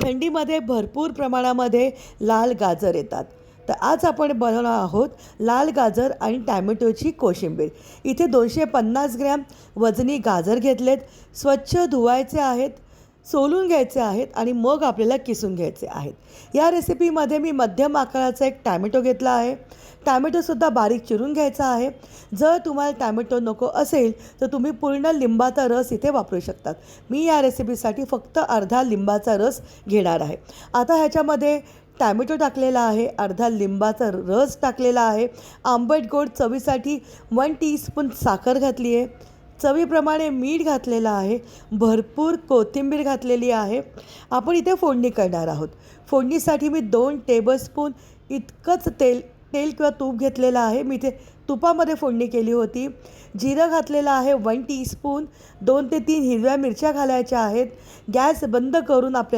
थंडीमध्ये भरपूर प्रमाणामध्ये लाल गाजर येतात. तर आज आपण बनवणार आहोत लाल गाजर आणि टॅमॅटोची कोशिंबीर. इथे 250 ग्रॅम वजनी गाजर घेतलेत. स्वच्छ धुवायचे आहेत, सोलून घ्यायचे आहेत आणि मग आपल्याला किसून घ्यायचे आहेत. या रेसिपीमध्ये मी मध्यम आकाराचा एक टॅमॅटो घेतला आहे. टॅमॅटोसुद्धा बारीक चिरून घ्यायचा आहे. जर तुम्हाला टॅमॅटो नको असेल तर तुम्ही पूर्ण लिंबाचा रस इथे वापरू शकतात. मी या रेसिपीसाठी फक्त अर्धा लिंबाचा रस घेणार आहे. आता ह्याच्यामध्ये टॅमॅटो टाकलेला आहे, अर्धा लिंबाचा रस टाकलेला आहे, आंबट गोड चवीसाठी 1 टीस्पून साखर घातली आहे, चवीप्रमाणे मीठ घातलेलं आहे, भरपूर कोथिंबीर घातलेली आहे. आपण इथे फोडणी करणार आहोत. फोडणीसाठी मी 2 टेबलस्पून इतकंच तेल किंवा तूप घेतलेलं आहे. मी इथे तुपामध्ये फोडणी केली होती. जिरं घातलेलं आहे 1 टीस्पून, 2 ते 3 हिरव्या मिरच्या घालायच्या आहेत. गॅस बंद करून आपल्याला